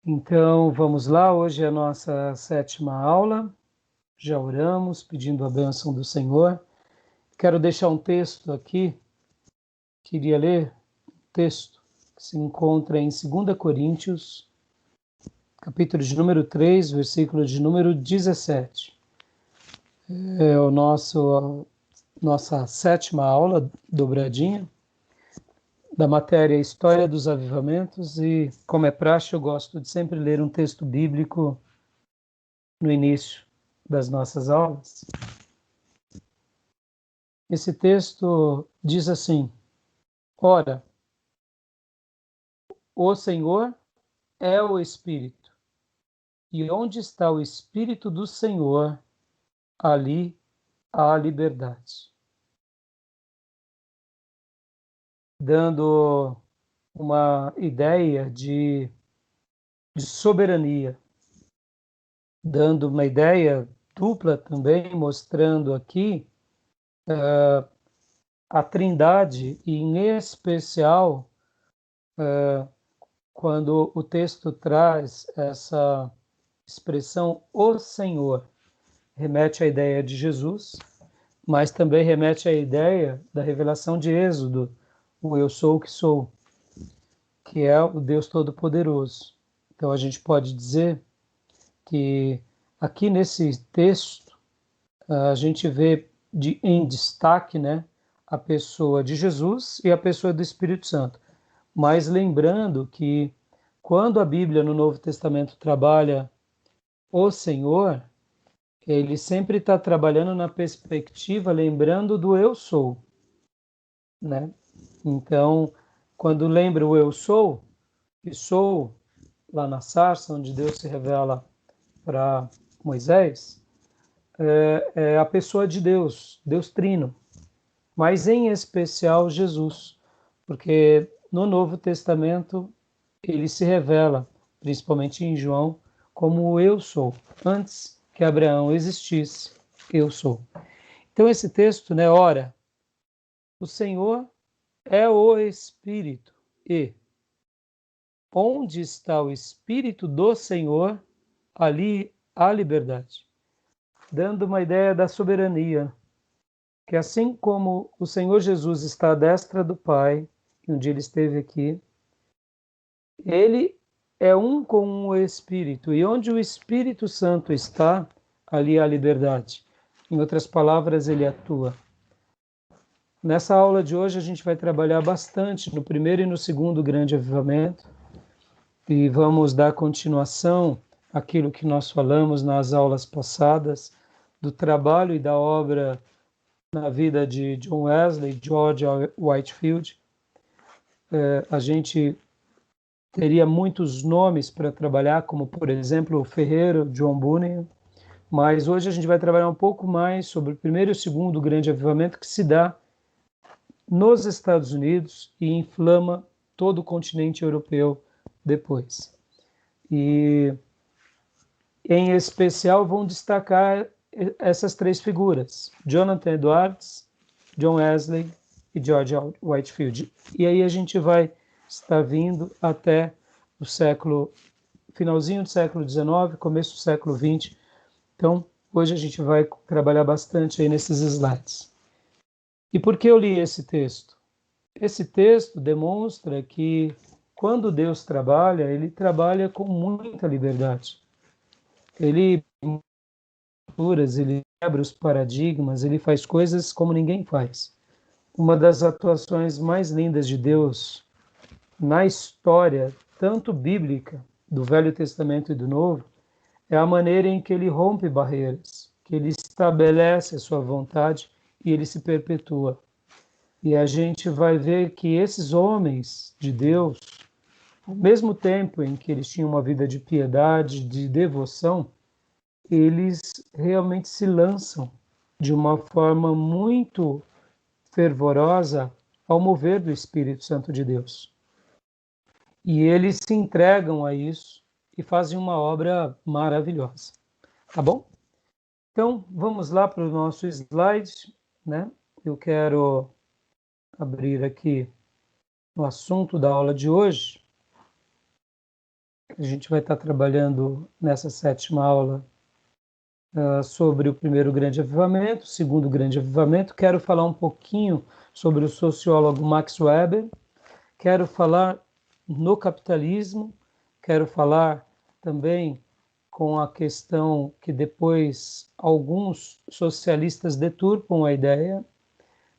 Então, vamos lá, hoje é a nossa 7ª aula, já oramos, pedindo a bênção do Senhor. Quero deixar um texto aqui, queria ler um texto que se encontra em 2 Coríntios, capítulo de número 3, versículo de número 17. É nossa 7ª aula, dobradinha, da matéria História dos Avivamentos, e como é praxe, eu gosto de sempre ler um texto bíblico no início das nossas aulas. Esse texto diz assim: Ora, o Senhor é o Espírito, e onde está o Espírito do Senhor, ali há liberdade. Dando uma ideia de soberania, dando uma ideia dupla também, mostrando aqui a Trindade, e em especial quando o texto traz essa expressão o Senhor, remete à ideia de Jesus, mas também remete à ideia da revelação de Êxodo, o eu sou o que sou, que é o Deus Todo-Poderoso. Então a gente pode dizer que aqui nesse texto a gente vê em destaque, né, a pessoa de Jesus e a pessoa do Espírito Santo. Mas lembrando que quando a Bíblia no Novo Testamento trabalha o Senhor, ele sempre está trabalhando na perspectiva, lembrando do eu sou, né? Então, quando lembra o eu sou, que sou lá na sarça, onde Deus se revela para Moisés, é a pessoa de Deus, Deus Trino, mas em especial Jesus, porque no Novo Testamento ele se revela, principalmente em João, como o eu sou. Antes que Abraão existisse, eu sou. Então esse texto, né, ora, o Senhor é o Espírito, e onde está o Espírito do Senhor, ali há liberdade. Dando uma ideia da soberania, que assim como o Senhor Jesus está à destra do Pai, que um dia ele esteve aqui, ele é um com o Espírito, e onde o Espírito Santo está, ali há liberdade. Em outras palavras, ele atua. Nessa aula de hoje a gente vai trabalhar bastante no primeiro e no segundo grande avivamento, e vamos dar continuação àquilo que nós falamos nas aulas passadas, do trabalho e da obra na vida de John Wesley, George Whitefield. A gente teria muitos nomes para trabalhar, como, por exemplo, o ferreiro John Bunyan, mas hoje a gente vai trabalhar um pouco mais sobre o primeiro e o segundo grande avivamento que se dá nos Estados Unidos e inflama todo o continente europeu depois. E, em especial, vão destacar essas três figuras, Jonathan Edwards, John Wesley e George Whitefield. E aí a gente vai estar vindo até o finalzinho do século XIX, começo do século XX. Então, hoje a gente vai trabalhar bastante aí nesses slides. E por que eu li esse texto? Esse texto demonstra que quando Deus trabalha, ele trabalha com muita liberdade. Ele quebra os paradigmas, ele faz coisas como ninguém faz. Uma das atuações mais lindas de Deus na história, tanto bíblica, do Velho Testamento e do Novo, é a maneira em que ele rompe barreiras, que ele estabelece a sua vontade e ele se perpetua. E a gente vai ver que esses homens de Deus, ao mesmo tempo em que eles tinham uma vida de piedade, de devoção, eles realmente se lançam de uma forma muito fervorosa ao mover do Espírito Santo de Deus. E eles se entregam a isso e fazem uma obra maravilhosa. Tá bom? Então, vamos lá para o nosso slide, né? Eu quero abrir aqui o assunto da aula de hoje. A gente vai estar trabalhando nessa 7ª aula sobre o primeiro grande avivamento, o segundo grande avivamento. Quero falar um pouquinho sobre o sociólogo Max Weber, quero falar no capitalismo, quero falar também com a questão que depois alguns socialistas deturpam a ideia,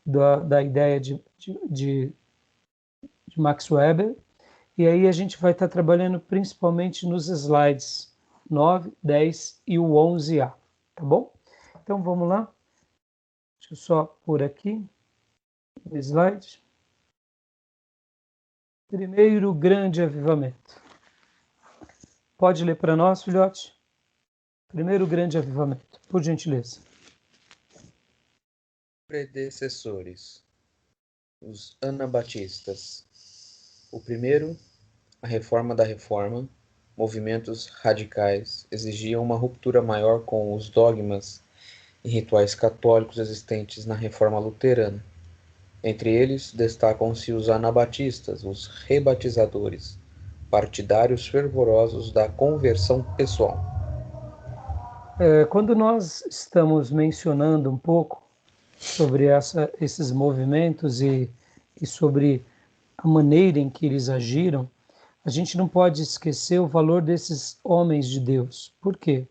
da ideia de Max Weber, e aí a gente vai estar trabalhando principalmente nos slides 9, 10 e o 11A, tá bom? Então vamos lá, deixa eu só pôr aqui o slide. Primeiro grande avivamento. Pode ler para nós, filhote? Primeiro grande avivamento, por gentileza. Predecessores. Os anabatistas. O primeiro, a reforma da reforma. Movimentos radicais exigiam uma ruptura maior com os dogmas e rituais católicos existentes na reforma luterana. Entre eles destacam-se os anabatistas, os rebatizadores, partidários fervorosos da conversão pessoal. Quando nós estamos mencionando um pouco sobre esses movimentos e sobre a maneira em que eles agiram, a gente não pode esquecer o valor desses homens de Deus. Por quê?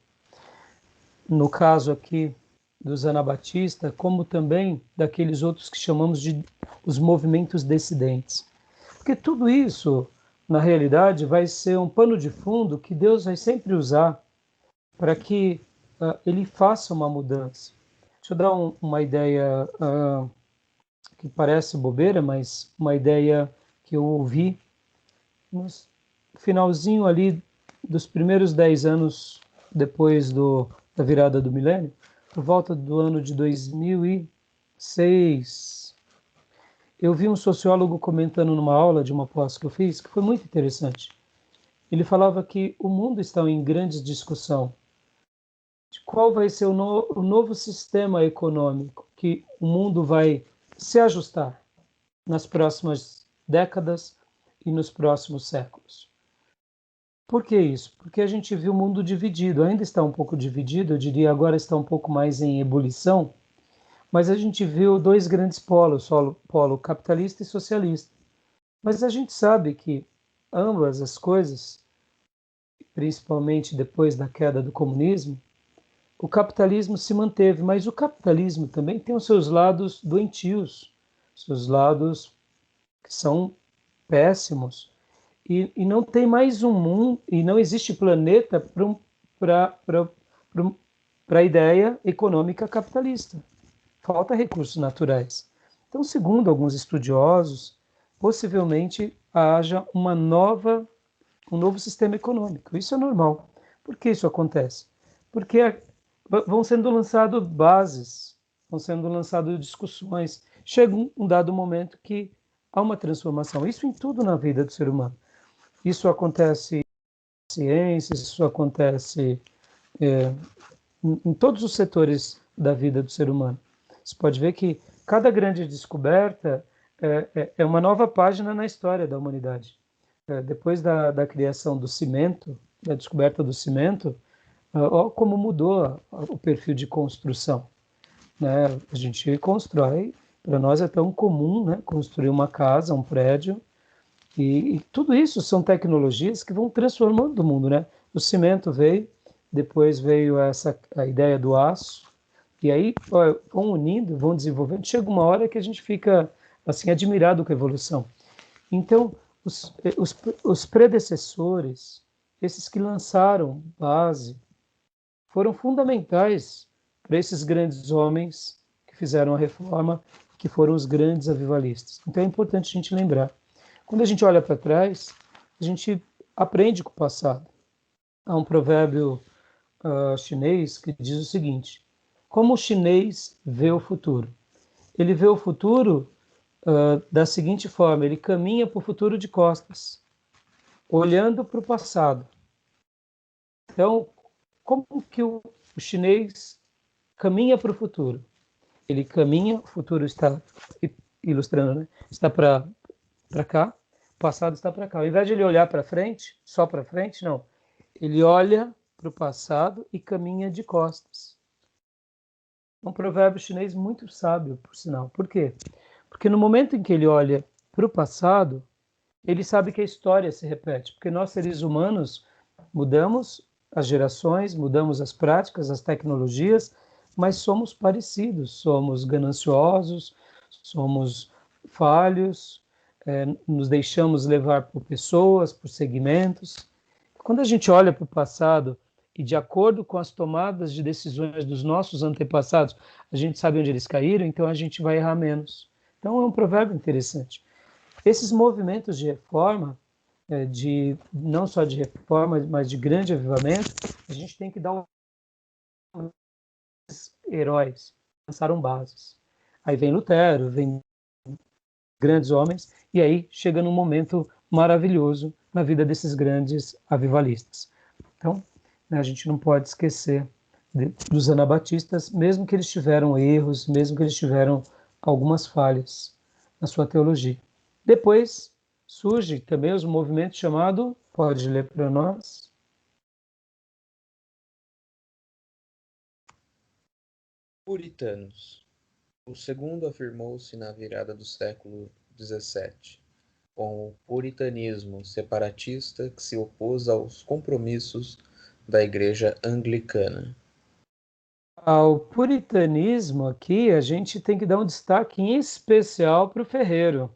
No caso aqui dos anabatistas, como também daqueles outros que chamamos de os movimentos dissidentes. Porque tudo isso, na realidade, vai ser um pano de fundo que Deus vai sempre usar para que ele faça uma mudança. Deixa eu dar uma ideia que parece bobeira, mas uma ideia que eu ouvi no finalzinho ali dos primeiros 10 anos depois da virada do milênio, por volta do ano de 2006, eu vi um sociólogo comentando numa aula de uma pós que eu fiz, que foi muito interessante. Ele falava que o mundo está em grande discussão de qual vai ser o novo sistema econômico que o mundo vai se ajustar nas próximas décadas e nos próximos séculos. Por que isso? Porque a gente viu o mundo dividido, ainda está um pouco dividido, eu diria agora está um pouco mais em ebulição, mas a gente viu dois grandes polos, polo capitalista e socialista. Mas a gente sabe que ambas as coisas, principalmente depois da queda do comunismo, o capitalismo se manteve, mas o capitalismo também tem os seus lados doentios, seus lados que são péssimos. E não tem mais um mundo, e não existe planeta para a ideia econômica capitalista. Falta recursos naturais. Então, segundo alguns estudiosos, possivelmente haja um novo sistema econômico. Isso é normal. Por que isso acontece? Porque vão sendo lançadas bases, vão sendo lançadas discussões. Chega um dado momento que há uma transformação. Isso em tudo na vida do ser humano. Isso acontece em ciências, isso acontece em todos os setores da vida do ser humano. Você pode ver que cada grande descoberta é uma nova página na história da humanidade. Depois da criação do cimento, da descoberta do cimento, olha como mudou o perfil de construção. Né? A gente constrói, para nós é tão comum, né? Construir uma casa, um prédio, e tudo isso são tecnologias que vão transformando o mundo, né? O cimento veio, depois veio a ideia do aço, e aí vão unindo, vão desenvolvendo. Chega uma hora que a gente fica assim admirado com a evolução. Então, os predecessores, esses que lançaram base, foram fundamentais para esses grandes homens que fizeram a reforma, que foram os grandes avivalistas. Então é importante a gente lembrar. Quando a gente olha para trás, a gente aprende com o passado. Há um provérbio chinês que diz o seguinte: como o chinês vê o futuro? Ele vê o futuro da seguinte forma: ele caminha para o futuro de costas, olhando para o passado. Então, como que o chinês caminha para o futuro? Ele caminha, o futuro está ilustrando, né? Está para cá, O passado está para cá. Ao invés de ele olhar para frente, só para frente, não. Ele olha para o passado e caminha de costas. É um provérbio chinês muito sábio, por sinal. Por quê? Porque no momento em que ele olha para o passado, ele sabe que a história se repete. Porque nós, seres humanos, mudamos as gerações, mudamos as práticas, as tecnologias, mas somos parecidos. Somos gananciosos, somos falhos, nos deixamos levar por pessoas, por segmentos. Quando a gente olha para o passado e, de acordo com as tomadas de decisões dos nossos antepassados, a gente sabe onde eles caíram, então a gente vai errar menos. Então é um provérbio interessante. Esses movimentos de reforma, não só de reforma, mas de grande avivamento, a gente tem que dar heróis, lançaram bases. Aí vem Lutero, vem grandes homens, e aí chega num momento maravilhoso na vida desses grandes avivalistas. Então, a gente não pode esquecer dos anabatistas, mesmo que eles tiveram erros, mesmo que eles tiveram algumas falhas na sua teologia. Depois surge também os movimentos chamado, pode ler para nós? Puritanos. O segundo afirmou-se na virada do século XVII, com o puritanismo separatista que se opôs aos compromissos da Igreja Anglicana. Ao puritanismo aqui, a gente tem que dar um destaque em especial para o ferreiro,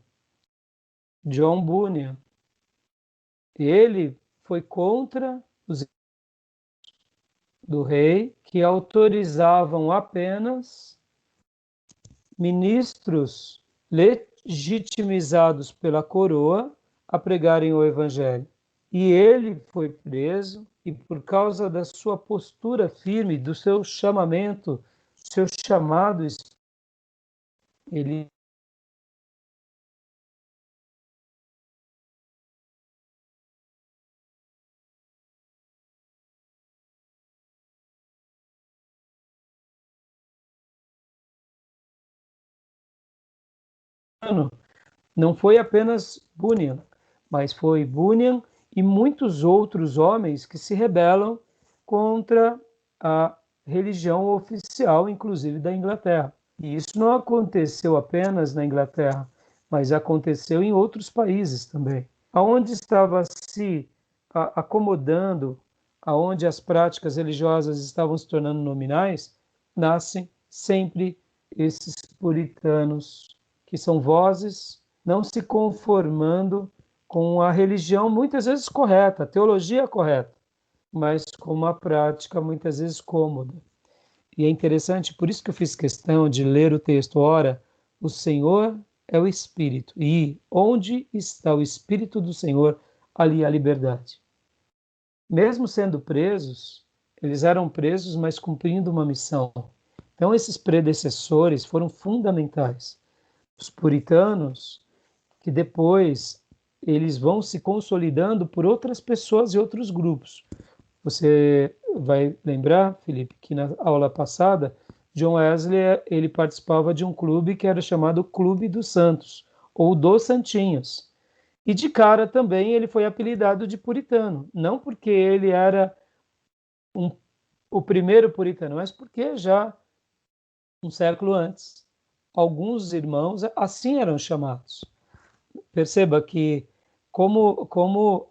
John Bunyan. Ele foi contra os do rei, que autorizavam apenas ministros legitimizados pela coroa a pregarem o evangelho. E ele foi preso, e por causa da sua postura firme, do seu chamamento, seu chamado, ele não foi apenas Bunyan, mas foi Bunyan e muitos outros homens que se rebelam contra a religião oficial, inclusive da Inglaterra. E isso não aconteceu apenas na Inglaterra, mas aconteceu em outros países também. Aonde estava se acomodando, aonde as práticas religiosas estavam se tornando nominais, nascem sempre esses puritanos, que são vozes não se conformando com a religião muitas vezes correta, a teologia correta, mas com uma prática muitas vezes cômoda. E é interessante, por isso que eu fiz questão de ler o texto. Ora, o Senhor é o Espírito, e onde está o Espírito do Senhor, ali há liberdade. Mesmo sendo presos, eles eram presos, mas cumprindo uma missão. Então, esses predecessores foram fundamentais. Os puritanos, que depois eles vão se consolidando por outras pessoas e outros grupos. Você vai lembrar, Felipe, que na aula passada, John Wesley ele participava de um clube que era chamado Clube dos Santos, ou dos Santinhos. E de cara também ele foi apelidado de puritano, não porque ele era o primeiro puritano, mas porque já um século antes, alguns irmãos assim eram chamados. Perceba que como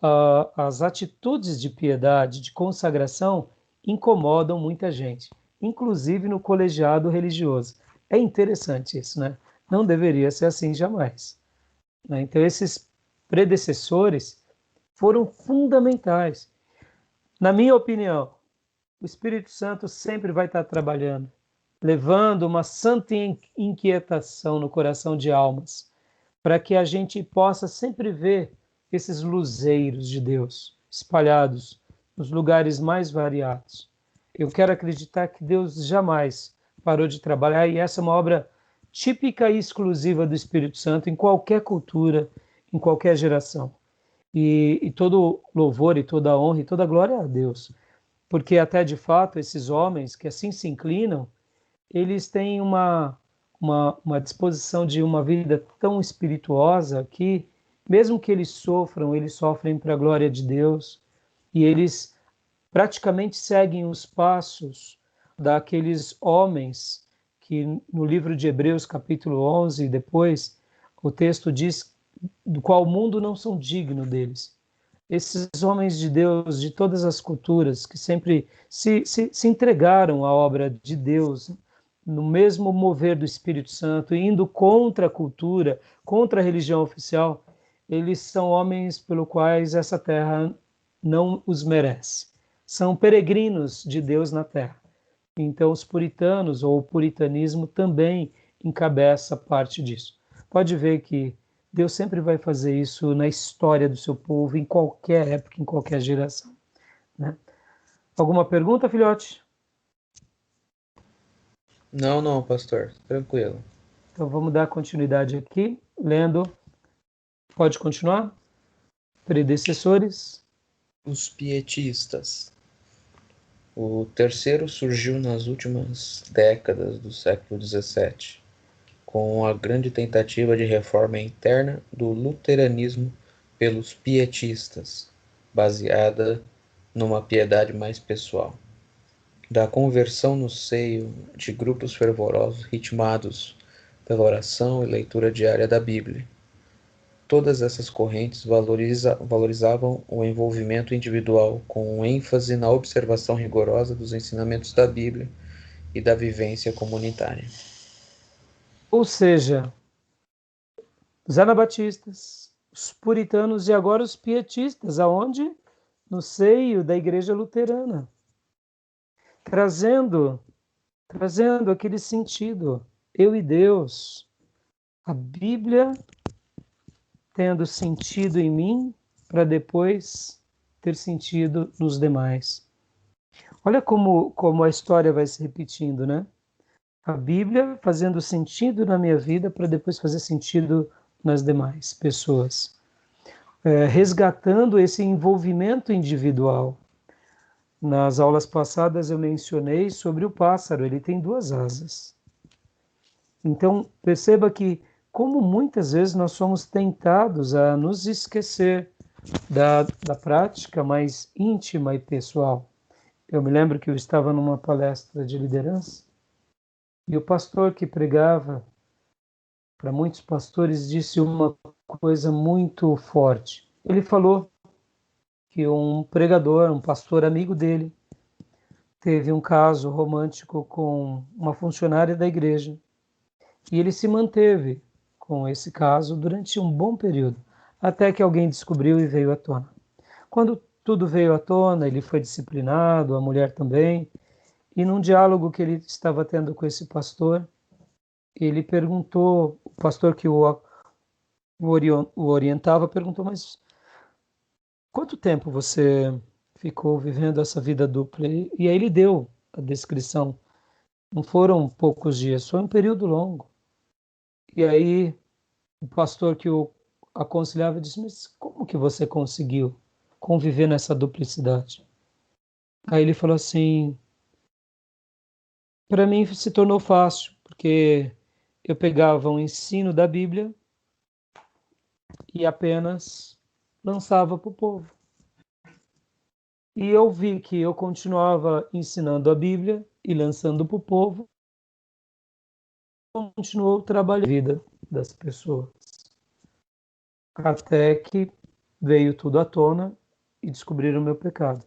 as atitudes de piedade, de consagração, incomodam muita gente, inclusive no colegiado religioso. É interessante isso, né? Não deveria ser assim jamais, né? Então, esses predecessores foram fundamentais. Na minha opinião, o Espírito Santo sempre vai estar trabalhando, levando uma santa inquietação no coração de almas, para que a gente possa sempre ver esses luzeiros de Deus espalhados nos lugares mais variados. Eu quero acreditar que Deus jamais parou de trabalhar, e essa é uma obra típica e exclusiva do Espírito Santo em qualquer cultura, em qualquer geração. E todo louvor e toda honra e toda glória a Deus, porque até de fato esses homens que assim se inclinam, eles têm uma disposição de uma vida tão espirituosa que mesmo que eles sofrem para a glória de Deus, e eles praticamente seguem os passos daqueles homens que no livro de Hebreus, capítulo 11, depois, o texto diz do qual o mundo não são digno deles. Esses homens de Deus, de todas as culturas, que sempre se entregaram à obra de Deus, no mesmo mover do Espírito Santo, indo contra a cultura, contra a religião oficial, eles são homens pelo quais essa terra não os merece. São peregrinos de Deus na terra. Então, os puritanos, ou o puritanismo, também encabeça parte disso. Pode ver que Deus sempre vai fazer isso na história do seu povo, em qualquer época, em qualquer geração, né? Alguma pergunta, filhote? Não, não, pastor. Tranquilo. Então vamos dar continuidade aqui, lendo. Pode continuar? Predecessores. Os pietistas. O terceiro surgiu nas últimas décadas do século XVII, com a grande tentativa de reforma interna do luteranismo pelos pietistas, baseada numa piedade mais pessoal, da conversão no seio de grupos fervorosos ritmados pela oração e leitura diária da Bíblia. Todas essas correntes valorizavam o envolvimento individual, com ênfase na observação rigorosa dos ensinamentos da Bíblia e da vivência comunitária. Ou seja, os anabatistas, os puritanos e agora os pietistas, aonde? No seio da igreja luterana. Trazendo aquele sentido, eu e Deus, a Bíblia tendo sentido em mim para depois ter sentido nos demais. Olha como a história vai se repetindo, né? A Bíblia fazendo sentido na minha vida para depois fazer sentido nas demais pessoas. Resgatando esse envolvimento individual. Nas aulas passadas eu mencionei sobre o pássaro, ele tem 2 asas. Então, perceba que como muitas vezes nós somos tentados a nos esquecer da prática mais íntima e pessoal. Eu me lembro que eu estava numa palestra de liderança e o pastor que pregava para muitos pastores disse uma coisa muito forte. Ele falou que um pregador, um pastor amigo dele, teve um caso romântico com uma funcionária da igreja e ele se manteve com esse caso durante um bom período, até que alguém descobriu e veio à tona. Quando tudo veio à tona, ele foi disciplinado, a mulher também, e num diálogo que ele estava tendo com esse pastor, ele perguntou, o pastor que o orientava perguntou, mas quanto tempo você ficou vivendo essa vida dupla? E aí ele deu a descrição. Não foram poucos dias, foi um período longo. E aí o pastor que o aconselhava disse, mas como que você conseguiu conviver nessa duplicidade? Aí ele falou assim, para mim se tornou fácil, porque eu pegava um ensino da Bíblia e apenas lançava para o povo. E eu vi que eu continuava ensinando a Bíblia e lançando para o povo, continuou trabalhando a vida das pessoas. Até que veio tudo à tona e descobriram o meu pecado.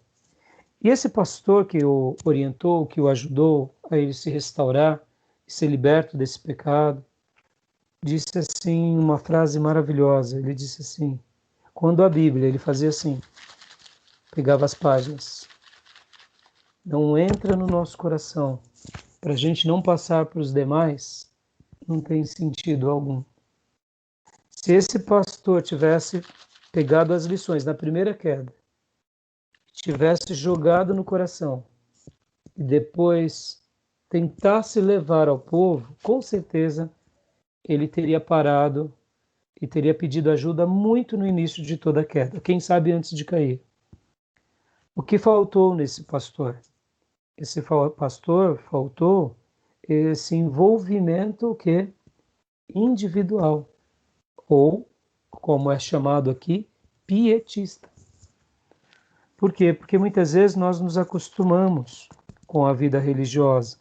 E esse pastor que o orientou, que o ajudou a ele se restaurar e ser liberto desse pecado, disse assim uma frase maravilhosa. Ele disse assim, quando a Bíblia, ele fazia assim, pegava as páginas, não entra no nosso coração, para a gente não passar para os demais, não tem sentido algum. Se esse pastor tivesse pegado as lições na primeira queda, tivesse jogado no coração e depois tentasse levar ao povo, com certeza ele teria parado e teria pedido ajuda muito no início de toda a queda, quem sabe antes de cair. O que faltou nesse pastor? Esse pastor faltou esse envolvimento que individual ou como é chamado aqui, pietista. Por quê? Porque muitas vezes nós nos acostumamos com a vida religiosa,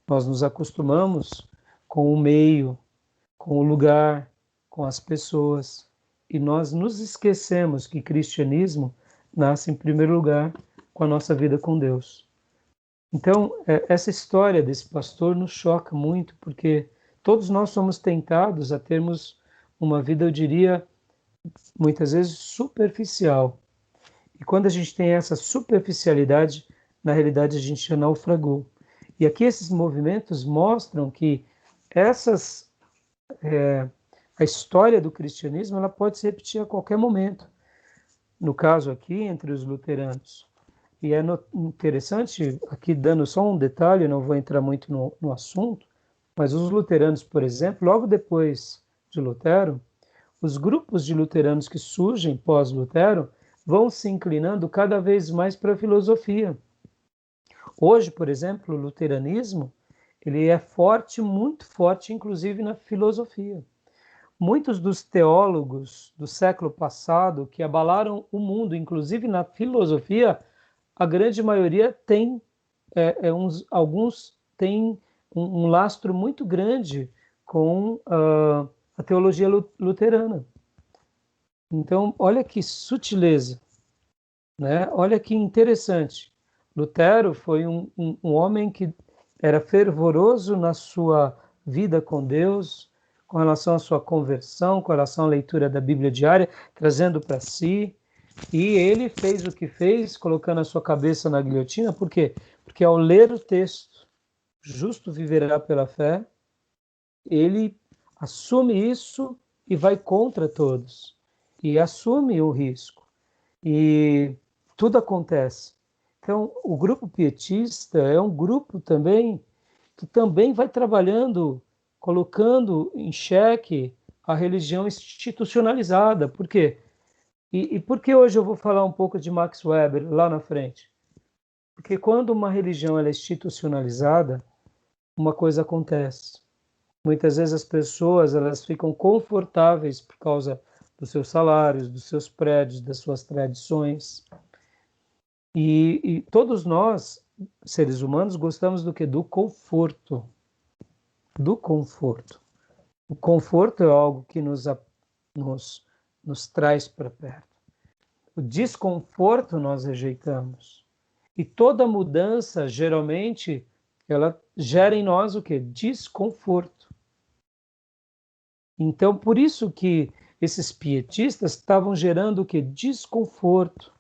nós nos acostumamos com o meio, com o lugar, com as pessoas, e nós nos esquecemos que cristianismo nasce em primeiro lugar com a nossa vida com Deus. Então, essa história desse pastor nos choca muito, porque todos nós somos tentados a termos uma vida, eu diria, muitas vezes superficial. E quando a gente tem essa superficialidade, na realidade a gente já naufragou. E aqui esses movimentos mostram que a história do cristianismo ela pode se repetir a qualquer momento. No caso aqui, entre os luteranos. E é interessante, aqui dando só um detalhe, não vou entrar muito no assunto, mas os luteranos, por exemplo, logo depois de Lutero, os grupos de luteranos que surgem pós-Lutero vão se inclinando cada vez mais para a filosofia. Hoje, por exemplo, o luteranismo ele é forte, muito forte, inclusive na filosofia. Muitos dos teólogos do século passado que abalaram o mundo, inclusive na filosofia, a grande maioria tem, alguns têm um lastro muito grande com a teologia luterana. Então, olha que sutileza, né? Olha que interessante. Lutero foi um homem que era fervoroso na sua vida com Deus, com relação à sua conversão, com relação à leitura da Bíblia diária, trazendo para si. E ele fez o que fez, colocando a sua cabeça na guilhotina. Por quê? Porque ao ler o texto, justo viverá pela fé, ele assume isso e vai contra todos. E assume o risco. E tudo acontece. Então, o grupo pietista é um grupo também que também vai trabalhando, colocando em xeque a religião institucionalizada. Por quê? E por que hoje eu vou falar um pouco de Max Weber lá na frente? Porque quando uma religião ela é institucionalizada, uma coisa acontece. Muitas vezes as pessoas elas ficam confortáveis por causa dos seus salários, dos seus prédios, das suas tradições. E todos nós, seres humanos, gostamos do quê? Do conforto. Do conforto. O conforto é algo que nos traz para perto. O desconforto nós rejeitamos. E toda mudança, geralmente, ela gera em nós o quê? Desconforto. Então, por isso que esses pietistas estavam gerando o quê? Desconforto.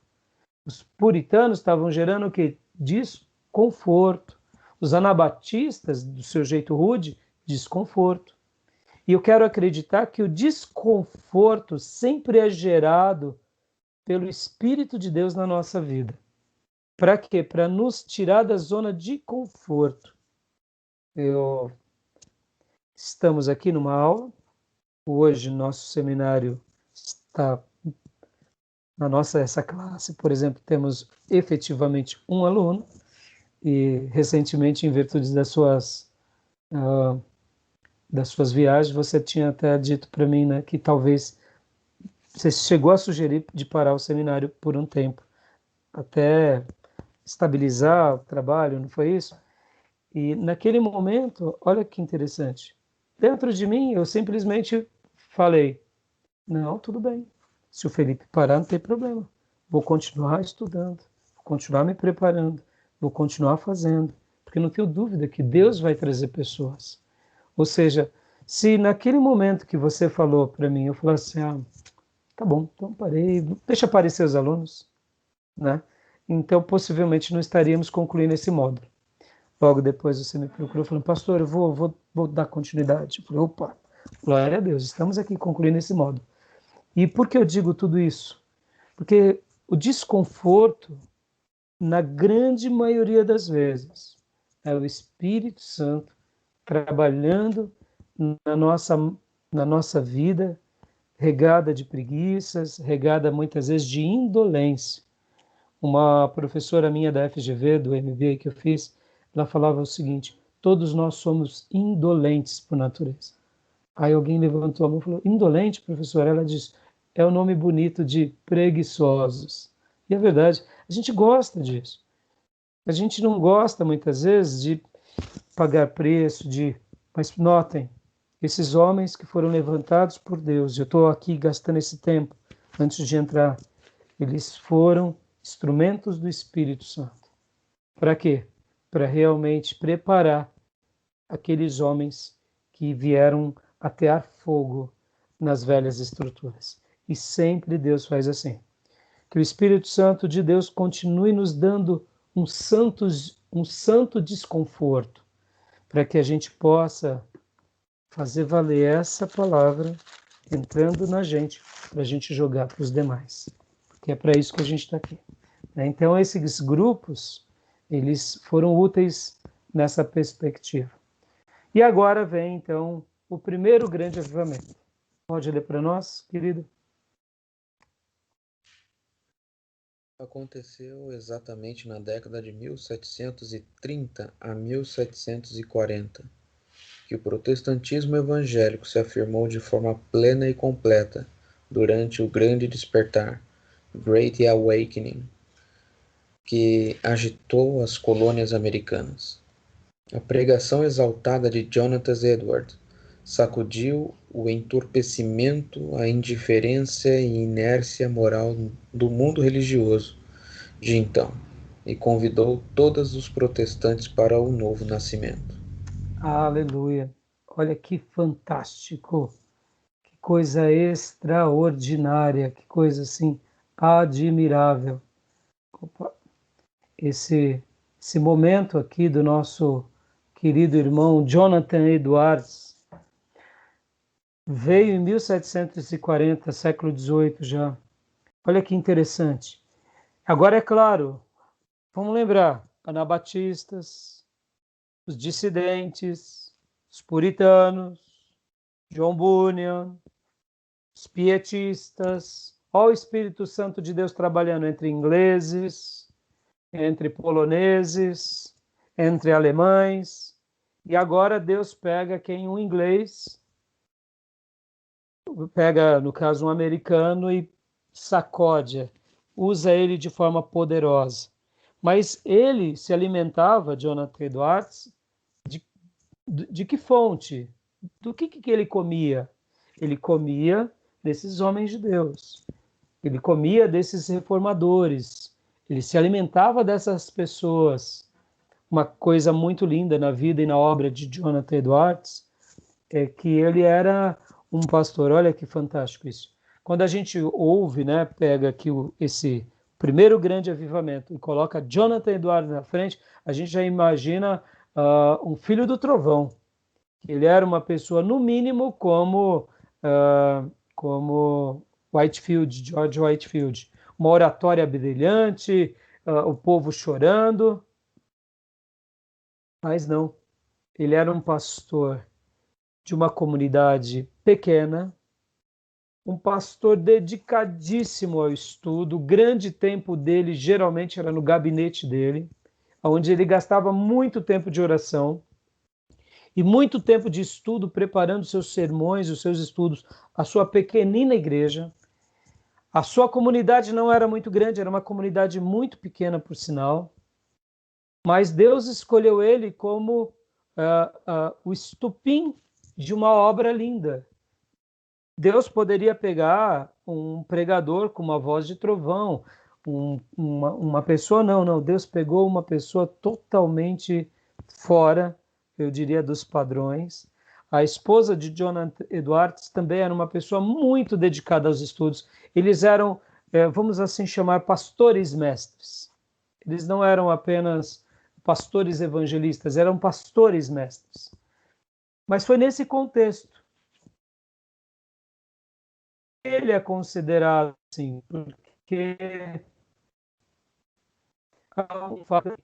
Os puritanos estavam gerando o quê? Desconforto. Os anabatistas, do seu jeito rude, desconforto. E eu quero acreditar que o desconforto sempre é gerado pelo Espírito de Deus na nossa vida. Para quê? Para nos tirar da zona de conforto. Estamos aqui numa aula. Hoje, nosso seminário está... essa classe, por exemplo, temos efetivamente um aluno. E, recentemente, em virtude das suas viagens, você tinha até dito para mim, né, que talvez você chegou a sugerir de parar o seminário por um tempo, até estabilizar o trabalho, não foi isso? E naquele momento, olha que interessante, dentro de mim eu simplesmente falei, não, tudo bem, se o Felipe parar não tem problema, vou continuar estudando, vou continuar me preparando, vou continuar fazendo, porque não tenho dúvida que Deus vai trazer pessoas. Ou seja, se naquele momento que você falou para mim, eu falasse assim, tá bom, então parei, deixa aparecer os alunos, né? Então, possivelmente, não estaríamos concluindo esse módulo. Logo depois você me procurou, falando, pastor, eu vou dar continuidade. Eu falei, opa, glória a Deus, estamos aqui concluindo esse módulo. E por que eu digo tudo isso? Porque o desconforto, na grande maioria das vezes, é o Espírito Santo trabalhando na nossa vida, regada de preguiças, regada muitas vezes de indolência. Uma professora minha da FGV, do MBA que eu fiz, ela falava o seguinte, todos nós somos indolentes por natureza. Aí alguém levantou a mão e falou, indolente, professora? Ela disse, é o nome bonito de preguiçosos. E é verdade, a gente gosta disso. A gente não gosta, muitas vezes, de pagar preço, mas notem, esses homens que foram levantados por Deus, eu estou aqui gastando esse tempo antes de entrar, eles foram instrumentos do Espírito Santo. Para quê? Para realmente preparar aqueles homens que vieram atear fogo nas velhas estruturas. E sempre Deus faz assim. Que o Espírito Santo de Deus continue nos dando um santo desconforto, para que a gente possa fazer valer essa palavra entrando na gente, para a gente jogar para os demais. Porque é para isso que a gente está aqui. Então, esses grupos, eles foram úteis nessa perspectiva. E agora vem, então, o primeiro grande avivamento. Pode ler para nós, querido? Aconteceu exatamente na década de 1730 a 1740, que o protestantismo evangélico se afirmou de forma plena e completa durante o Grande Despertar, Great Awakening, que agitou as colônias americanas. A pregação exaltada de Jonathan Edwards sacudiu o entorpecimento, a indiferença e inércia moral do mundo religioso de então, e convidou todos os protestantes para o novo nascimento. Aleluia! Olha que fantástico! Que coisa extraordinária! Que coisa assim admirável! Opa. Esse momento aqui do nosso querido irmão Jonathan Edwards veio em 1740, século XVIII já. Olha que interessante. Agora, é claro, vamos lembrar, anabatistas, os dissidentes, os puritanos, John Bunyan, os pietistas, olha o Espírito Santo de Deus trabalhando entre ingleses, entre poloneses, entre alemães, e agora Deus pega quem um inglês, pega, no caso, um americano e sacode, usa ele de forma poderosa. Mas ele se alimentava, Jonathan Edwards, de que fonte? Do que ele comia? Ele comia desses homens de Deus. Ele comia desses reformadores. Ele se alimentava dessas pessoas. Uma coisa muito linda na vida e na obra de Jonathan Edwards é que ele era um pastor. Olha que fantástico isso. Quando a gente ouve, né, pega aqui esse primeiro grande avivamento e coloca Jonathan Edwards na frente, a gente já imagina um filho do trovão. Ele era uma pessoa, no mínimo, como Whitefield, George Whitefield. Uma oratória brilhante, o povo chorando. Mas não, ele era um pastor de uma comunidade pequena, um pastor dedicadíssimo ao estudo. O grande tempo dele geralmente era no gabinete dele, onde ele gastava muito tempo de oração e muito tempo de estudo, preparando seus sermões, os seus estudos, a sua pequenina igreja. A sua comunidade não era muito grande, era uma comunidade muito pequena, por sinal, mas Deus escolheu ele como o estupim de uma obra linda. Deus poderia pegar um pregador com uma voz de trovão, uma pessoa, não. Deus pegou uma pessoa totalmente fora, eu diria, dos padrões. A esposa de Jonathan Edwards também era uma pessoa muito dedicada aos estudos. Eles eram, vamos assim chamar, pastores mestres. Eles não eram apenas pastores evangelistas, eram pastores mestres. Mas foi nesse contexto. Ele é considerado assim, porque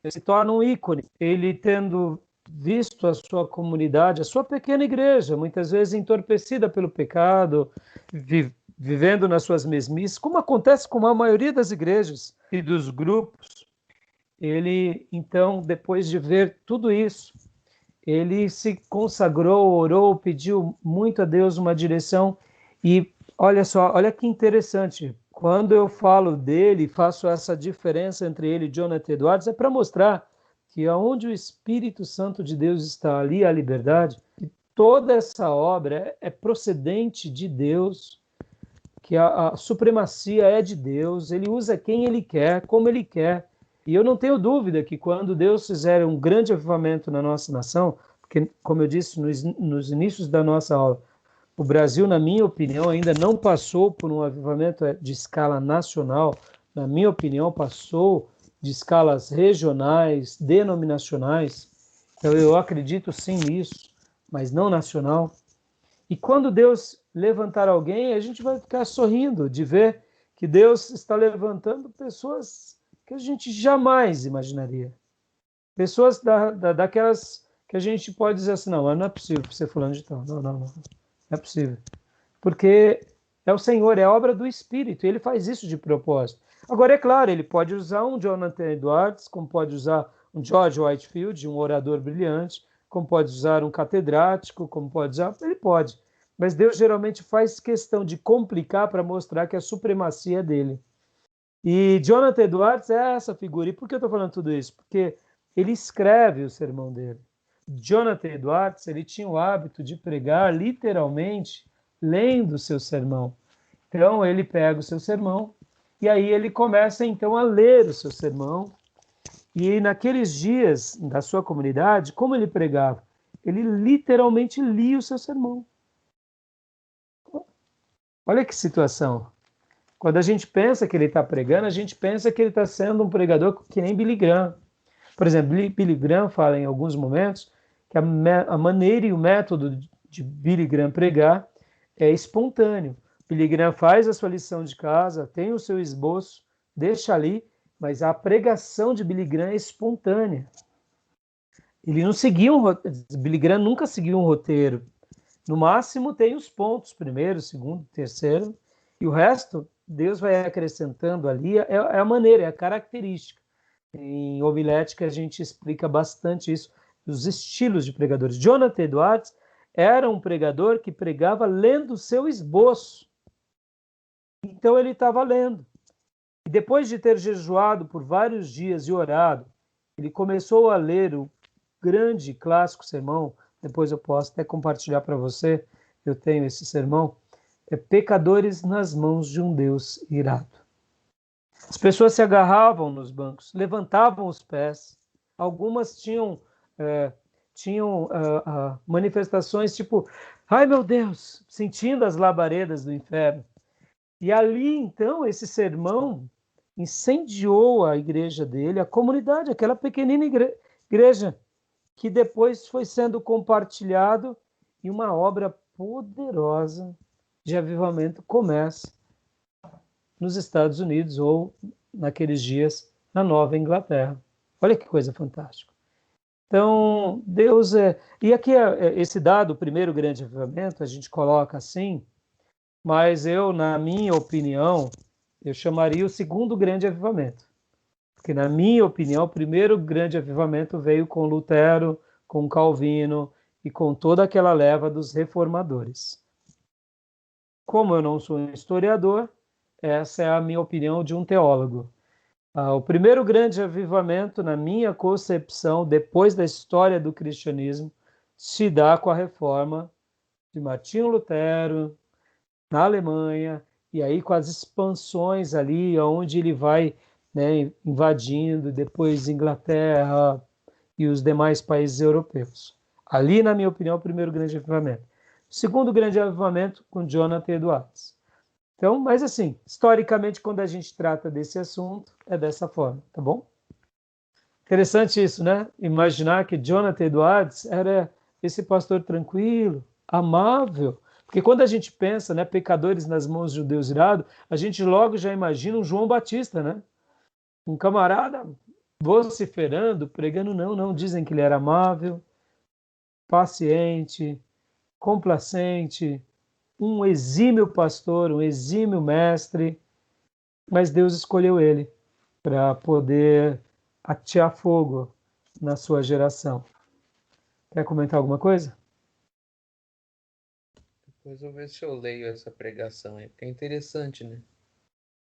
se torna um ícone. Ele tendo visto a sua comunidade, a sua pequena igreja, muitas vezes entorpecida pelo pecado, vivendo nas suas mesmices, como acontece com a maioria das igrejas e dos grupos. Ele, então, depois de ver tudo isso, ele se consagrou, orou, pediu muito a Deus uma direção, e olha só, olha que interessante. Quando eu falo dele, faço essa diferença entre ele e Jonathan Edwards, é para mostrar que aonde o Espírito Santo de Deus está, ali a liberdade, e toda essa obra é procedente de Deus, que a supremacia é de Deus, ele usa quem ele quer, como ele quer. E eu não tenho dúvida que quando Deus fizer um grande avivamento na nossa nação, porque, como eu disse nos inícios da nossa aula, o Brasil, na minha opinião, ainda não passou por um avivamento de escala nacional. Na minha opinião, passou de escalas regionais, denominacionais. Então, eu acredito sim nisso, mas não nacional. E quando Deus levantar alguém, a gente vai ficar sorrindo de ver que Deus está levantando pessoas que a gente jamais imaginaria. Pessoas daquelas que a gente pode dizer assim, não é possível ser fulano de tal. Não é possível. Porque é o Senhor, é a obra do Espírito, e ele faz isso de propósito. Agora, é claro, ele pode usar um Jonathan Edwards, como pode usar um George Whitefield, um orador brilhante, como pode usar um catedrático, como pode usar, ele pode. Mas Deus geralmente faz questão de complicar para mostrar que a supremacia é dele. E Jonathan Edwards é essa figura. E por que eu estou falando tudo isso? Porque ele escreve o sermão dele. Jonathan Edwards, ele tinha o hábito de pregar literalmente lendo o seu sermão. Então ele pega o seu sermão e aí ele começa então a ler o seu sermão. E naqueles dias da sua comunidade, como ele pregava? Ele literalmente lia o seu sermão. Olha que situação. Quando a gente pensa que ele está pregando, a gente pensa que ele está sendo um pregador que nem Billy Graham. Por exemplo, Billy Graham fala em alguns momentos que a maneira e o método de Billy Graham pregar é espontâneo. Billy Graham faz a sua lição de casa, tem o seu esboço, deixa ali, mas a pregação de Billy Graham é espontânea. Ele não seguia Billy Graham nunca seguiu um roteiro. No máximo tem os pontos, primeiro, segundo, terceiro, e o resto Deus vai acrescentando ali, é a maneira, é a característica. Em homilética a gente explica bastante isso, os estilos de pregadores. Jonathan Edwards era um pregador que pregava lendo o seu esboço. Então ele estava lendo. E depois de ter jejuado por vários dias e orado, ele começou a ler o grande clássico sermão. Depois eu posso até compartilhar para você, eu tenho esse sermão, é Pecadores nas mãos de um Deus irado. As pessoas se agarravam nos bancos, levantavam os pés, algumas tinham manifestações tipo, ai meu Deus, sentindo as labaredas do inferno. E ali, então, esse sermão incendiou a igreja dele, a comunidade, aquela pequenina igreja, que depois foi sendo compartilhado e uma obra poderosa de avivamento começa nos Estados Unidos ou, naqueles dias, na Nova Inglaterra. Olha que coisa fantástica. Então, Deus é... E aqui, esse dado, o primeiro grande avivamento, a gente coloca assim, mas eu, na minha opinião, eu chamaria o segundo grande avivamento. Porque, na minha opinião, o primeiro grande avivamento veio com Lutero, com Calvino e com toda aquela leva dos reformadores. Como eu não sou um historiador, essa é a minha opinião de um teólogo. O primeiro grande avivamento, na minha concepção, depois da história do cristianismo, se dá com a reforma de Martinho Lutero, na Alemanha, e aí com as expansões ali, onde ele vai, né, invadindo, depois Inglaterra e os demais países europeus. Ali, na minha opinião, o primeiro grande avivamento. O segundo grande avivamento com Jonathan Edwards. Então, mas assim, historicamente, quando a gente trata desse assunto, é dessa forma, tá bom? Interessante isso, né? Imaginar que Jonathan Edwards era esse pastor tranquilo, amável, porque quando a gente pensa, né, pecadores nas mãos de um Deus irado, a gente logo já imagina um João Batista, né? Um camarada vociferando, pregando, não, dizem que ele era amável, paciente, complacente, um exímio pastor, um exímio mestre, mas Deus escolheu ele para poder atear fogo na sua geração. Quer comentar alguma coisa? Depois eu ver se eu leio essa pregação aí, porque é interessante, né?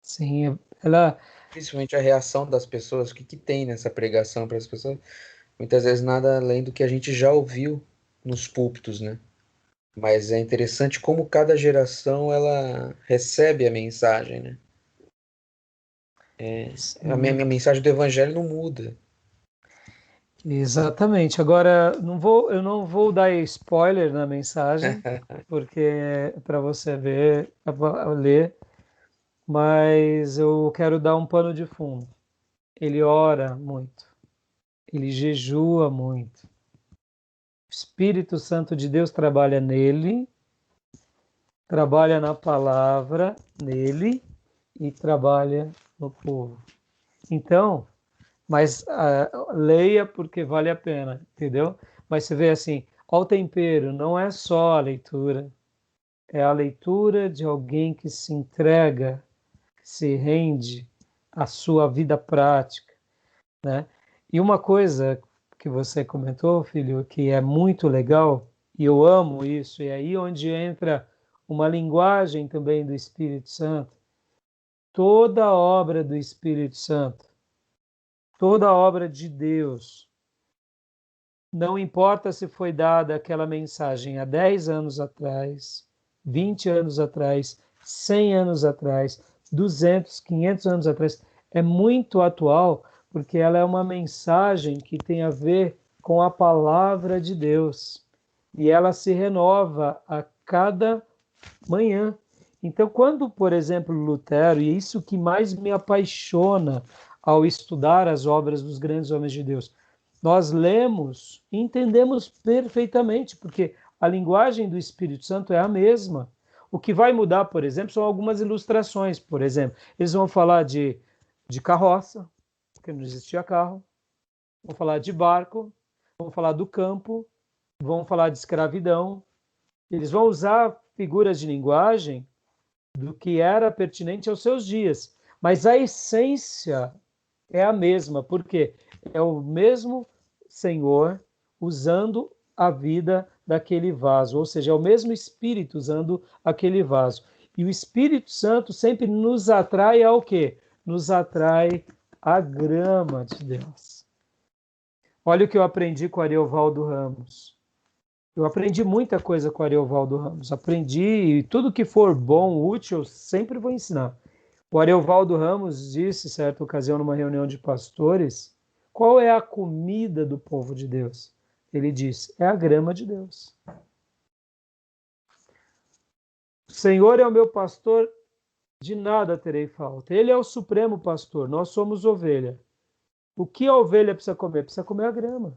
Sim, ela Principalmente a reação das pessoas, o que que tem nessa pregação para as pessoas. Muitas vezes nada além do que a gente já ouviu nos púlpitos, né? Mas é interessante como cada geração ela recebe a mensagem, né? A sim, minha mensagem do evangelho não muda. exatamente. Agora, eu não vou dar spoiler na mensagem, porque é para você ver, ler, mas eu quero dar um pano de fundo. Ele ora muito, ele jejua muito. O Espírito Santo de Deus trabalha nele, trabalha na palavra nele e trabalha no povo. Então, mas leia porque vale a pena, entendeu? Mas você vê assim, ao tempero não é só a leitura, é a leitura de alguém que se entrega, que se rende à sua vida prática, né? E uma coisa que você comentou, filho, que é muito legal, e eu amo isso, e é aí onde entra uma linguagem também do Espírito Santo. Toda obra do Espírito Santo, toda obra de Deus, não importa se foi dada aquela mensagem há 10 anos atrás, 20 anos atrás, 100 anos atrás, 200, 500 anos atrás, é muito atual, porque ela é uma mensagem que tem a ver com a palavra de Deus. E ela se renova a cada manhã. Então, quando, por exemplo, Lutero, e é isso que mais me apaixona ao estudar as obras dos grandes homens de Deus, nós lemos e entendemos perfeitamente, porque a linguagem do Espírito Santo é a mesma. O que vai mudar, por exemplo, são algumas ilustrações. Por exemplo, eles vão falar de carroça, porque não existia carro, vão falar de barco, vão falar do campo, vão falar de escravidão. Eles vão usar figuras de linguagem do que era pertinente aos seus dias, mas a essência é a mesma, porque é o mesmo Senhor usando a vida daquele vaso, ou seja, é o mesmo Espírito usando aquele vaso. E o Espírito Santo sempre nos atrai ao quê? Nos atrai à grama de Deus. Olha o que eu aprendi com Ariovaldo Ramos. Eu aprendi muita coisa com Ariovaldo Ramos. Aprendi e tudo que for bom, útil, eu sempre vou ensinar. O Ariovaldo Ramos disse, certa ocasião, numa reunião de pastores, qual é a comida do povo de Deus? Ele disse, é a grama de Deus. O Senhor é o meu pastor, de nada terei falta. Ele é o supremo pastor, nós somos ovelha. O que a ovelha precisa comer? Precisa comer a grama.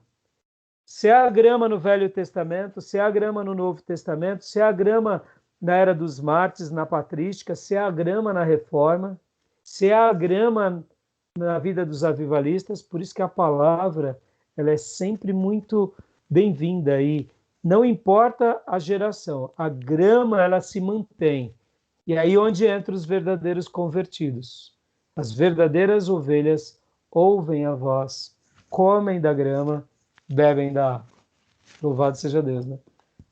Se é a grama no Velho Testamento, se é a grama no Novo Testamento, se é a grama na Era dos Mártires, na Patrística, se é a grama na Reforma, se é a grama na vida dos avivalistas, por isso que a palavra ela é sempre muito bem-vinda e não importa a geração, a grama ela se mantém. E aí onde entram os verdadeiros convertidos. As verdadeiras ovelhas ouvem a voz, comem da grama, bebem da água. Louvado seja Deus, né?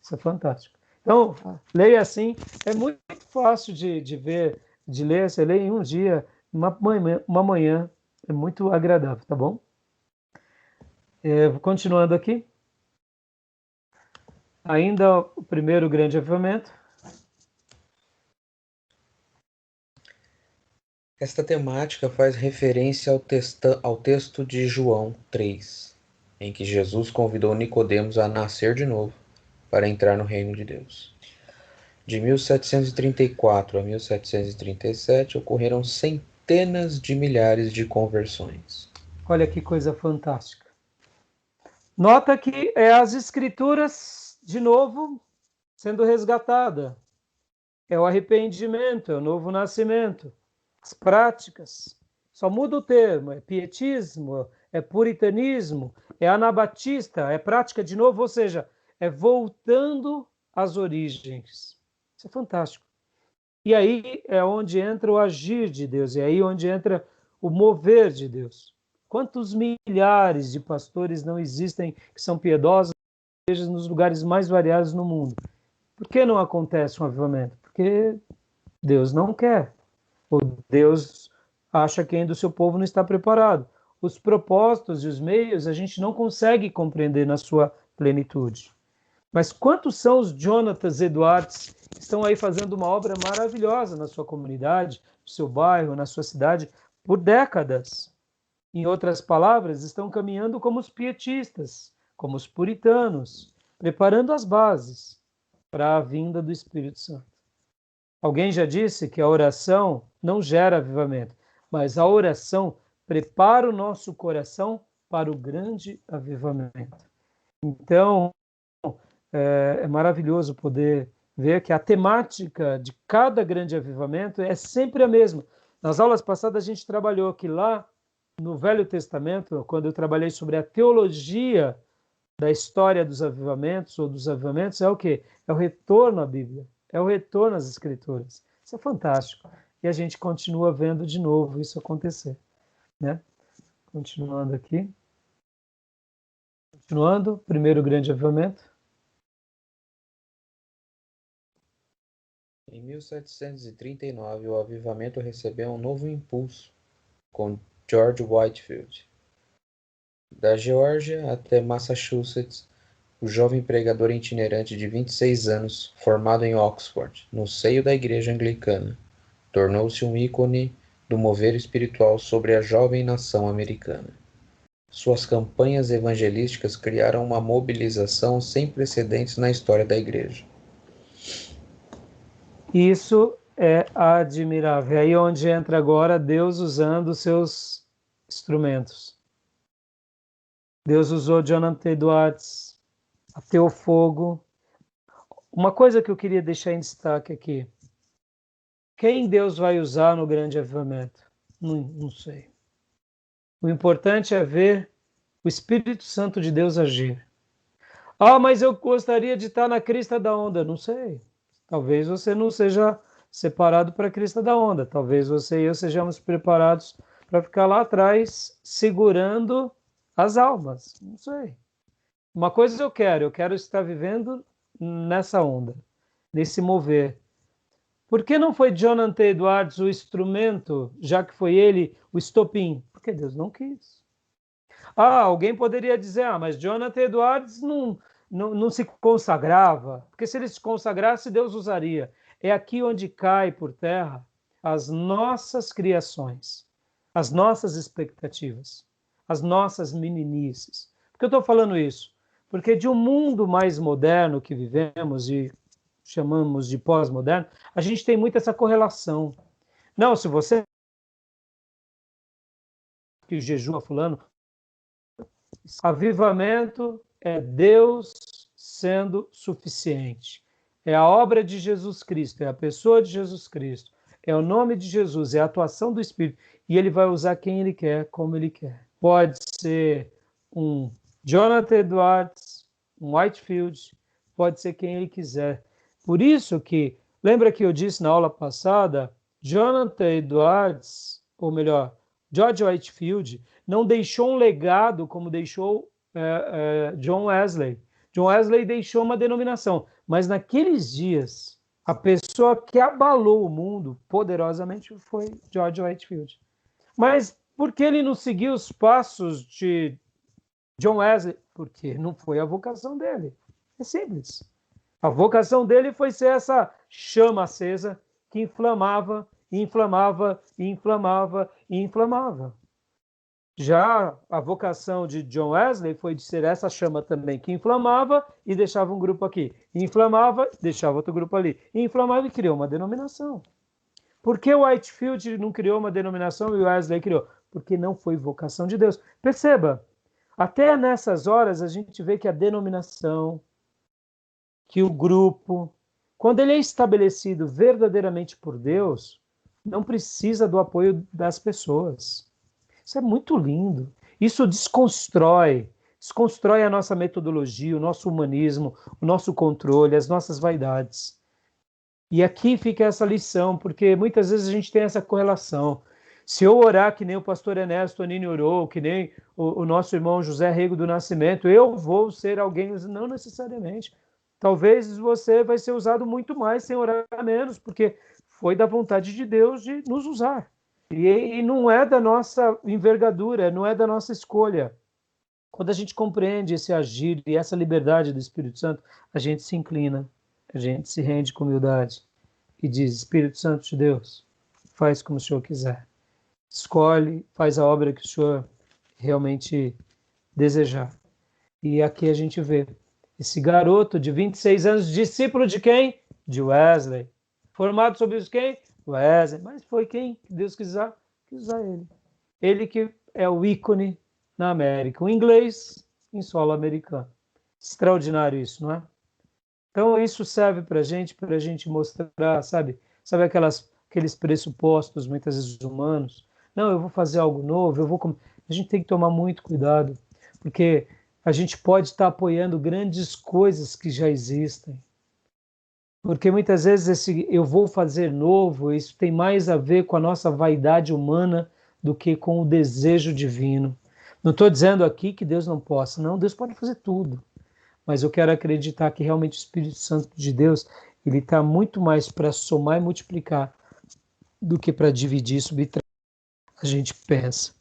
Isso é fantástico. Então, leia assim, é muito fácil de ver, de ler, você lê em um dia, uma manhã, é muito agradável, tá bom? Continuando aqui, ainda o primeiro grande avivamento. Esta temática faz referência ao texto de João 3, em que Jesus convidou Nicodemos a nascer de novo para entrar no reino de Deus. De 1734 a 1737 ocorreram centenas de milhares de conversões. Olha que coisa fantástica. Nota que é as escrituras, de novo, sendo resgatada. É o arrependimento, é o novo nascimento. As práticas. Só muda o termo, é pietismo, é puritanismo, é anabatista, é prática de novo, ou seja, é voltando às origens. Isso é fantástico. E aí é onde entra o agir de Deus, e aí onde entra o mover de Deus. Quantos milhares de pastores não existem que são piedosos, nos lugares mais variados no mundo? Por que não acontece um avivamento? Porque Deus não quer. Ou Deus acha que ainda o seu povo não está preparado. Os propósitos e os meios a gente não consegue compreender na sua plenitude. Mas quantos são os Jonatas Edwards que estão aí fazendo uma obra maravilhosa na sua comunidade, no seu bairro, na sua cidade, por décadas? Em outras palavras, estão caminhando como os pietistas, como os puritanos, preparando as bases para a vinda do Espírito Santo. Alguém já disse que a oração não gera avivamento, mas a oração prepara o nosso coração para o grande avivamento. Então, é maravilhoso poder ver que a temática de cada grande avivamento é sempre a mesma. Nas aulas passadas a gente trabalhou que lá no Velho Testamento, quando eu trabalhei sobre a teologia da história dos avivamentos ou dos avivamentos, é o quê? É o retorno à Bíblia, é o retorno às Escrituras. Isso é fantástico. E a gente continua vendo de novo isso acontecer, né? Continuando aqui. Continuando, primeiro grande avivamento. Em 1739, o avivamento recebeu um novo impulso com George Whitefield. Da Geórgia até Massachusetts, o jovem pregador itinerante de 26 anos, formado em Oxford, no seio da Igreja Anglicana, tornou-se um ícone do mover espiritual sobre a jovem nação americana. Suas campanhas evangelísticas criaram uma mobilização sem precedentes na história da Igreja. Isso é admirável. É aí onde entra agora Deus usando os seus instrumentos. Deus usou Jonathan Edwards, a Teofogo. Uma coisa que eu queria deixar em destaque aqui. Quem Deus vai usar no grande avivamento? Não sei. O importante é ver o Espírito Santo de Deus agir. Ah, mas eu gostaria de estar na crista da onda. Não sei. Talvez você não seja separado para a crista da onda. Talvez você e eu sejamos preparados para ficar lá atrás segurando as almas. Não sei. Uma coisa eu quero estar vivendo nessa onda, nesse mover. Por que não foi Jonathan Edwards o instrumento, já que foi ele o estopim? Porque Deus não quis. Ah, alguém poderia dizer, mas Jonathan Edwards não se consagrava, porque se ele se consagrasse, Deus usaria. É aqui onde cai por terra as nossas criações, as nossas expectativas, as nossas meninices. Por que eu estou falando isso? Porque de um mundo mais moderno que vivemos e chamamos de pós-moderno, a gente tem muito essa correlação. Não, se você que jejua fulano, avivamento é Deus sendo suficiente. É a obra de Jesus Cristo, é a pessoa de Jesus Cristo, é o nome de Jesus, é a atuação do Espírito. E ele vai usar quem ele quer, como ele quer. Pode ser um Jonathan Edwards, um Whitefield, pode ser quem ele quiser. Por isso que, lembra que eu disse na aula passada, Jonathan Edwards, ou melhor, George Whitefield, não deixou um legado como deixou John Wesley. John Wesley deixou uma denominação, mas naqueles dias, a pessoa que abalou o mundo poderosamente foi George Whitefield. Mas por que ele não seguiu os passos de John Wesley? Porque não foi a vocação dele. É simples. A vocação dele foi ser essa chama acesa que inflamava, inflamava, inflamava e inflamava. Já a vocação de John Wesley foi de ser essa chama também que inflamava e deixava um grupo aqui. Inflamava, deixava outro grupo ali. Inflamava e criou uma denominação. Por que Whitefield não criou uma denominação e Wesley criou? Porque não foi vocação de Deus. Perceba, até nessas horas a gente vê que a denominação, que o grupo, quando ele é estabelecido verdadeiramente por Deus, não precisa do apoio das pessoas. Isso é muito lindo. Isso desconstrói a nossa metodologia, o nosso humanismo, o nosso controle, as nossas vaidades. E aqui fica essa lição, porque muitas vezes a gente tem essa correlação. Se eu orar que nem o pastor Ernesto Tonini orou, que nem o nosso irmão José Rego do Nascimento, eu vou ser alguém. Não necessariamente. talvez você vai ser usado muito mais sem orar menos, porque foi da vontade de Deus de nos usar. E não é da nossa envergadura, não é da nossa escolha. Quando a gente compreende esse agir e essa liberdade do Espírito Santo, a gente se inclina, a gente se rende com humildade e diz: Espírito Santo de Deus, faz como o Senhor quiser. Escolhe, faz a obra que o Senhor realmente desejar. E aqui a gente vê esse garoto de 26 anos, discípulo de quem? De Wesley. Formado sobre os quem? Wesley. Mas foi quem Deus quis usar ele. Ele que é o ícone na América. O inglês em solo americano. Extraordinário isso, não é? Então isso serve para a gente mostrar, sabe aqueles pressupostos muitas vezes humanos. Não, eu vou fazer algo novo, a gente tem que tomar muito cuidado, porque a gente pode estar apoiando grandes coisas que já existem. Porque muitas vezes esse eu vou fazer novo, isso tem mais a ver com a nossa vaidade humana do que com o desejo divino. Não estou dizendo aqui que Deus não possa, não, Deus pode fazer tudo. Mas eu quero acreditar que realmente o Espírito Santo de Deus, ele está muito mais para somar e multiplicar do que para dividir e subtrair. A gente pensa.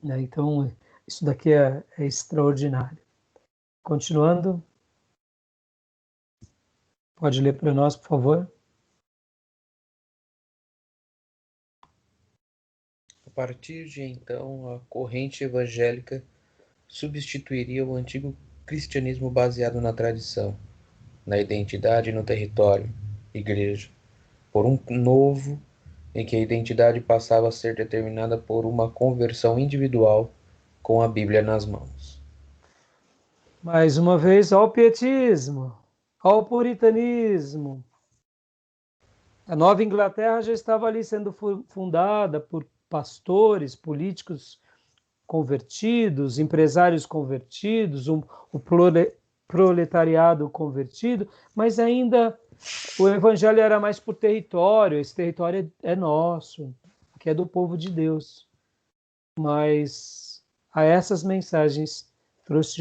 Né? Então, isso daqui é extraordinário. Continuando. Pode ler para nós, por favor? A partir de então, a corrente evangélica substituiria o antigo cristianismo baseado na tradição, na identidade e no território, igreja, por um novo em que a identidade passava a ser determinada por uma conversão individual com a Bíblia nas mãos. Mais uma vez, ao pietismo, ao puritanismo. A Nova Inglaterra já estava ali sendo fundada por pastores, políticos convertidos, empresários convertidos, o proletariado convertido, mas ainda o evangelho era mais por território, esse território é nosso, que é do povo de Deus. Mas a essas mensagens trouxe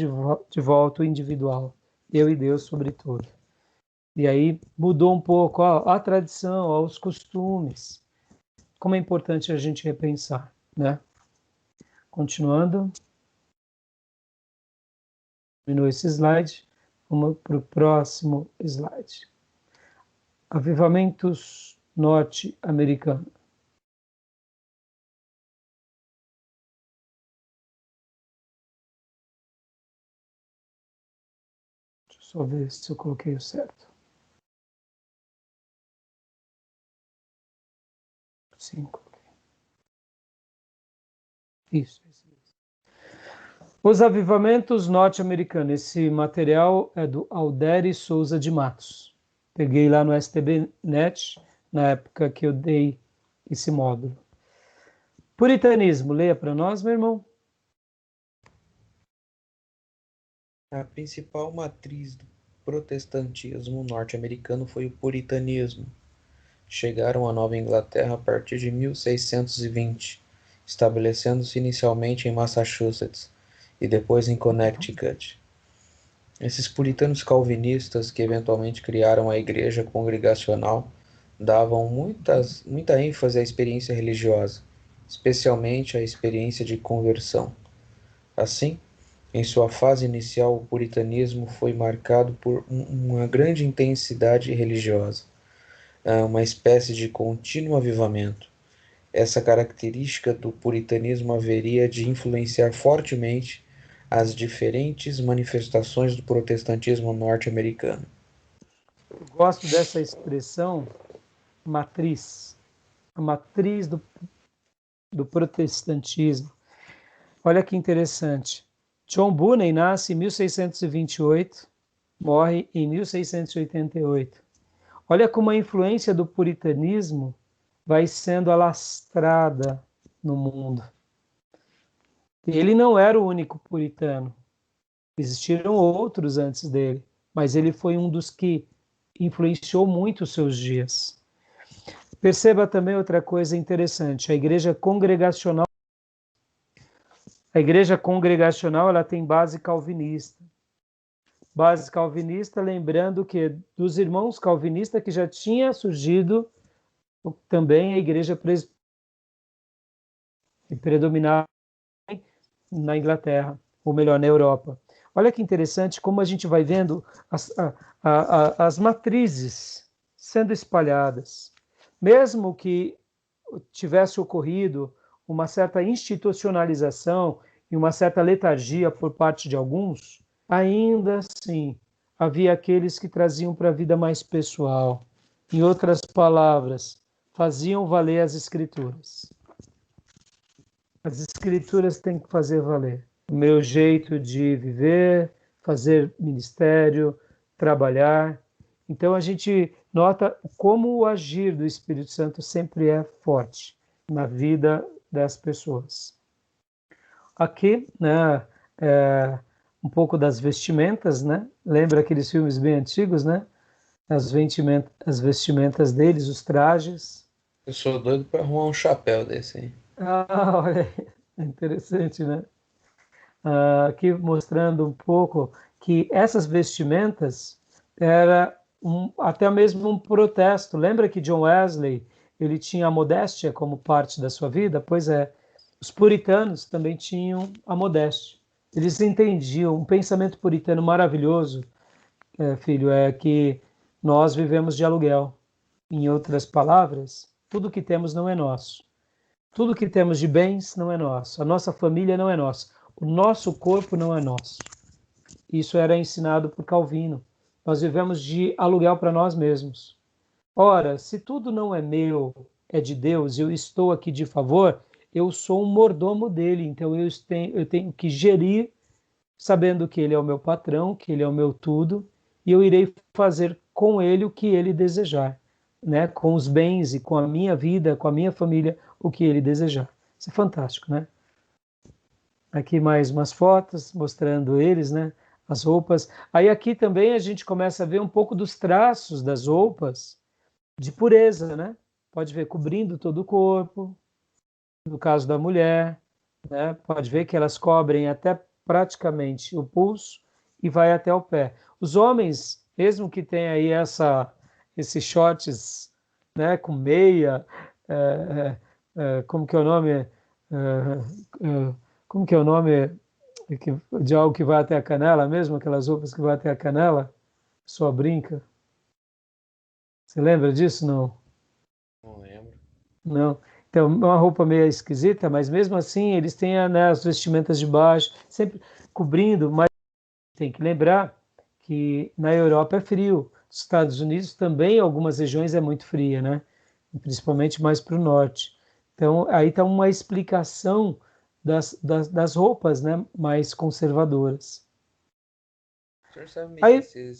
de volta o individual, eu e Deus sobre tudo. E aí mudou um pouco a tradição, os costumes. Como é importante a gente repensar, né? Continuando. Terminou esse slide. Vamos para o próximo slide. Avivamentos norte-americanos. Deixa eu só ver se eu coloquei o certo. Sim, coloquei. Isso. Os avivamentos norte-americanos. Esse material é do Alderi Souza de Matos. Peguei lá no STBnet, na época que eu dei esse módulo. Puritanismo, leia para nós, meu irmão. A principal matriz do protestantismo norte-americano foi o puritanismo. Chegaram à Nova Inglaterra a partir de 1620, estabelecendo-se inicialmente em Massachusetts e depois em Connecticut. Esses puritanos calvinistas que eventualmente criaram a igreja congregacional davam muita ênfase à experiência religiosa, especialmente à experiência de conversão. Assim, em sua fase inicial, o puritanismo foi marcado por uma grande intensidade religiosa, uma espécie de contínuo avivamento. Essa característica do puritanismo haveria de influenciar fortemente as diferentes manifestações do protestantismo norte-americano. Eu gosto dessa expressão matriz, a matriz do protestantismo. Olha que interessante. John Bunyan nasce em 1628, morre em 1688. Olha como a influência do puritanismo vai sendo alastrada no mundo. Ele não era o único puritano. Existiram outros antes dele, mas ele foi um dos que influenciou muito os seus dias. Perceba também outra coisa interessante, a igreja congregacional ela tem base calvinista. base calvinista, lembrando que dos irmãos calvinistas que já tinha surgido também a igreja que predominava na Inglaterra, ou melhor, na Europa. Olha que interessante como a gente vai vendo as matrizes sendo espalhadas. Mesmo que tivesse ocorrido uma certa institucionalização e uma certa letargia por parte de alguns, ainda assim havia aqueles que traziam para a vida mais pessoal. Em outras palavras, faziam valer as escrituras. As escrituras têm que fazer valer. O meu jeito de viver, fazer ministério, trabalhar. Então a gente nota como o agir do Espírito Santo sempre é forte na vida das pessoas. Aqui, né, um pouco das vestimentas, né? Lembra aqueles filmes bem antigos, né? As vestimentas deles, os trajes. Eu sou doido para arrumar um chapéu desse aí. Ah, olha aí, interessante, né? Aqui mostrando um pouco que essas vestimentas era até mesmo um protesto. Lembra que John Wesley ele tinha a modéstia como parte da sua vida? Pois é, os puritanos também tinham a modéstia. Eles entendiam um pensamento puritano maravilhoso, filho, é que nós vivemos de aluguel. Em outras palavras, tudo que temos não é nosso. Tudo que temos de bens não é nosso. A nossa família não é nossa. O nosso corpo não é nosso. Isso era ensinado por Calvino. Nós vivemos de aluguel para nós mesmos. Ora, se tudo não é meu, é de Deus, eu estou aqui de favor, eu sou um mordomo dele, então eu tenho que gerir, sabendo que ele é o meu patrão, que ele é o meu tudo, e eu irei fazer com ele o que ele desejar, né? Com os bens e com a minha vida, com a minha família, o que ele desejar. Isso é fantástico, né? Aqui mais umas fotos mostrando eles, né? As roupas. Aí aqui também a gente começa a ver um pouco dos traços das roupas de pureza, né? Pode ver cobrindo todo o corpo, no caso da mulher, né? Pode ver que elas cobrem até praticamente o pulso e vai até o pé. Os homens, mesmo que tenha aí esses shorts, né, com meia, como que é o nome? Como que é o nome de algo que vai até a canela mesmo? Aquelas roupas que vai até a canela? Só brinca. Você lembra disso? Não. Não lembro. Não. Então, é uma roupa meio esquisita, mas mesmo assim eles têm, né, as vestimentas de baixo, sempre cobrindo, mas tem que lembrar que na Europa é frio. Nos Estados Unidos também, algumas regiões é muito fria, né? Principalmente mais para o norte. Então, aí está uma explicação das roupas, né, mais conservadoras. O senhor sabe me Aí, dizer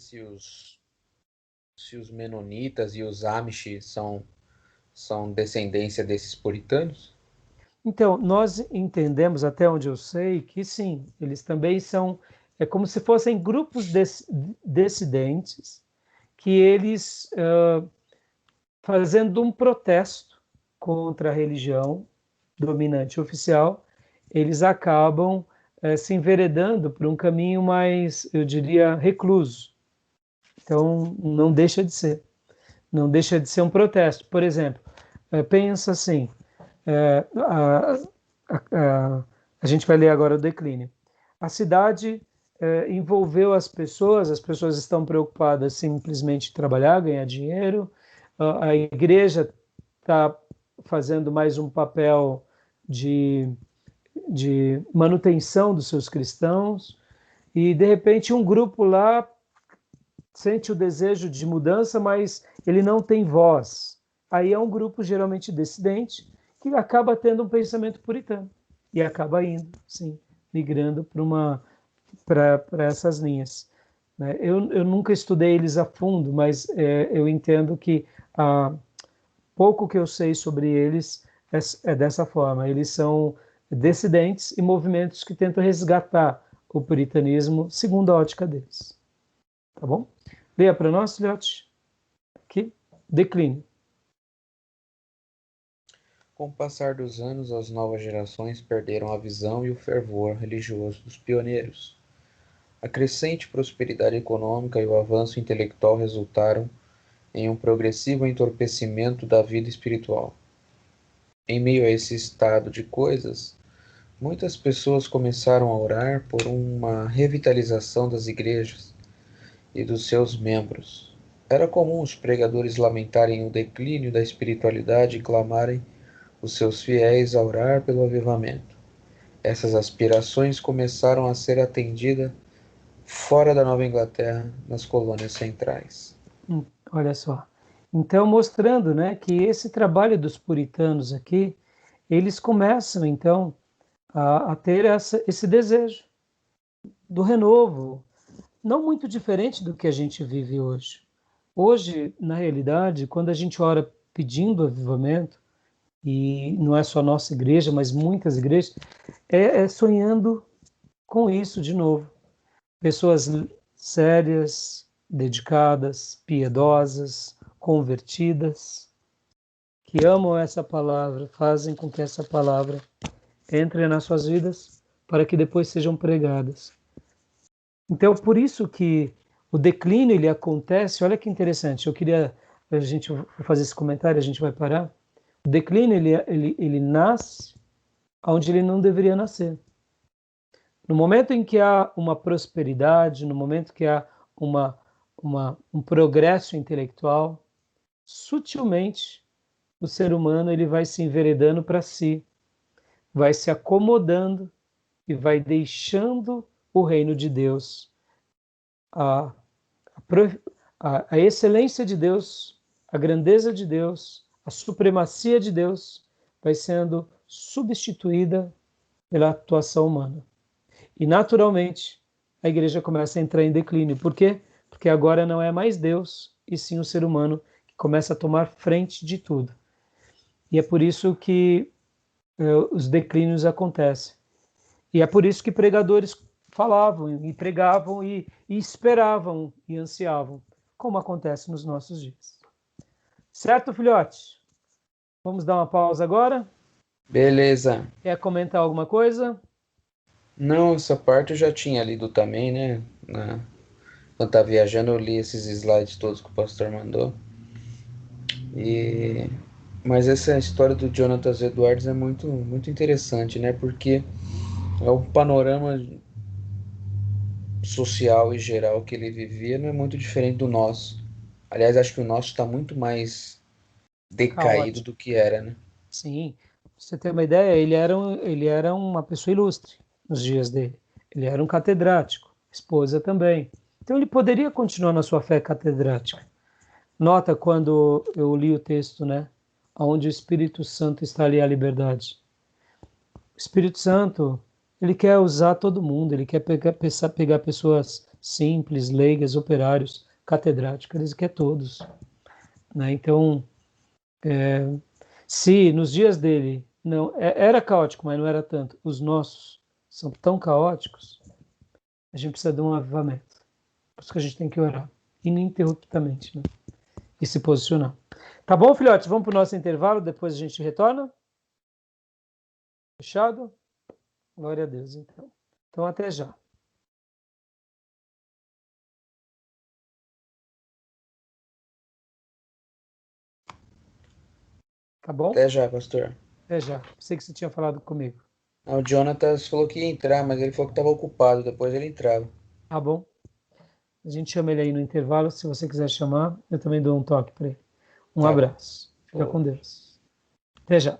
se os menonitas e os Amish são descendência desses puritanos? então, nós entendemos, até onde eu sei, que sim, eles também são, é como se fossem grupos dissidentes, que eles, fazendo um protesto contra a religião dominante oficial, eles acabam, se enveredando por um caminho mais, eu diria, recluso. Então, não deixa de ser um protesto. Por exemplo, pensa assim, é, a gente vai ler agora o declínio. A cidade envolveu as pessoas estão preocupadas simplesmente em trabalhar, ganhar dinheiro, a igreja está fazendo mais um papel de, de manutenção dos seus cristãos, e de repente um grupo lá sente o desejo de mudança, mas ele não tem voz. Aí é um grupo geralmente dissidente que acaba tendo um pensamento puritano e acaba indo, sim, migrando para essas linhas. Né? Eu nunca estudei eles a fundo, mas eu entendo que pouco que eu sei sobre eles é dessa forma. Eles são dissidentes e movimentos que tentam resgatar o puritanismo segundo a ótica deles. Tá bom? Leia para nós, Filhote. Aqui, declínio. Com o passar dos anos, as novas gerações perderam a visão e o fervor religioso dos pioneiros. A crescente prosperidade econômica e o avanço intelectual resultaram em um progressivo entorpecimento da vida espiritual. Em meio a esse estado de coisas, muitas pessoas começaram a orar por uma revitalização das igrejas e dos seus membros. Era comum os pregadores lamentarem o declínio da espiritualidade e clamarem os seus fiéis a orar pelo avivamento. Essas aspirações começaram a ser atendidas fora da Nova Inglaterra, nas colônias centrais. Olha só. Então, mostrando, né, que esse trabalho dos puritanos aqui, eles começam, então, a ter esse desejo do renovo, não muito diferente do que a gente vive hoje. Hoje, na realidade, quando a gente ora pedindo avivamento, e não é só a nossa igreja, mas muitas igrejas, é sonhando com isso de novo. Pessoas sérias, dedicadas, piedosas, convertidas, que amam essa palavra, fazem com que essa palavra entre nas suas vidas para que depois sejam pregadas. Então, por isso que o declínio ele acontece. Olha que interessante. A gente vai fazer esse comentário, a gente vai parar. O declínio ele nasce onde ele não deveria nascer. No momento em que há uma prosperidade, no momento que há um progresso intelectual, sutilmente o ser humano ele vai se enveredando para si, vai se acomodando e vai deixando o reino de Deus, a, a excelência de Deus, a grandeza de Deus, a supremacia de Deus vai sendo substituída pela atuação humana. E naturalmente a igreja começa a entrar em declínio. Por quê? Porque agora não é mais Deus, e sim o ser humano que começa a tomar frente de tudo. E é por isso que os declínios acontecem. E é por isso que pregadores falavam e pregavam e esperavam e ansiavam, como acontece nos nossos dias. Certo, filhote? Vamos dar uma pausa agora? Beleza. Quer comentar alguma coisa? Não, essa parte eu já tinha lido também, né? Quando estava viajando, eu li esses slides todos que o pastor mandou. Mas essa história do Jonathan Edwards é muito, muito interessante, né? Porque é um panorama social e geral que ele vivia não é muito diferente do nosso. Aliás, acho que o nosso está muito mais decaído Caótico. do que era, né? Sim, pra você ter uma ideia, ele era uma pessoa ilustre nos dias dele. Ele era um catedrático, esposa também. Então ele poderia continuar na sua fé catedrática. Nota quando eu li o texto, né? Onde o Espírito Santo está ali a liberdade. O Espírito Santo, ele quer usar todo mundo, ele quer pegar pessoas simples, leigas, operários, catedráticos, ele quer todos, né? Então, se nos dias dele não era caótico, mas não era tanto, os nossos são tão caóticos, a gente precisa de um avivamento. Por isso que a gente tem que orar ininterruptamente, né? E se posicionar. Tá bom, filhotes? Vamos para o nosso intervalo, depois a gente retorna. Fechado? Glória a Deus, então. Então, até já. Tá bom? Até já, pastor. Até já. Sei que você tinha falado comigo. Ah, o Jonathan falou que ia entrar, mas ele falou que estava ocupado, depois ele entrava. Tá bom? A gente chama ele aí no intervalo. Se você quiser chamar, eu também dou um toque para ele. Um Tá bom. abraço. Fica com Deus. Até já.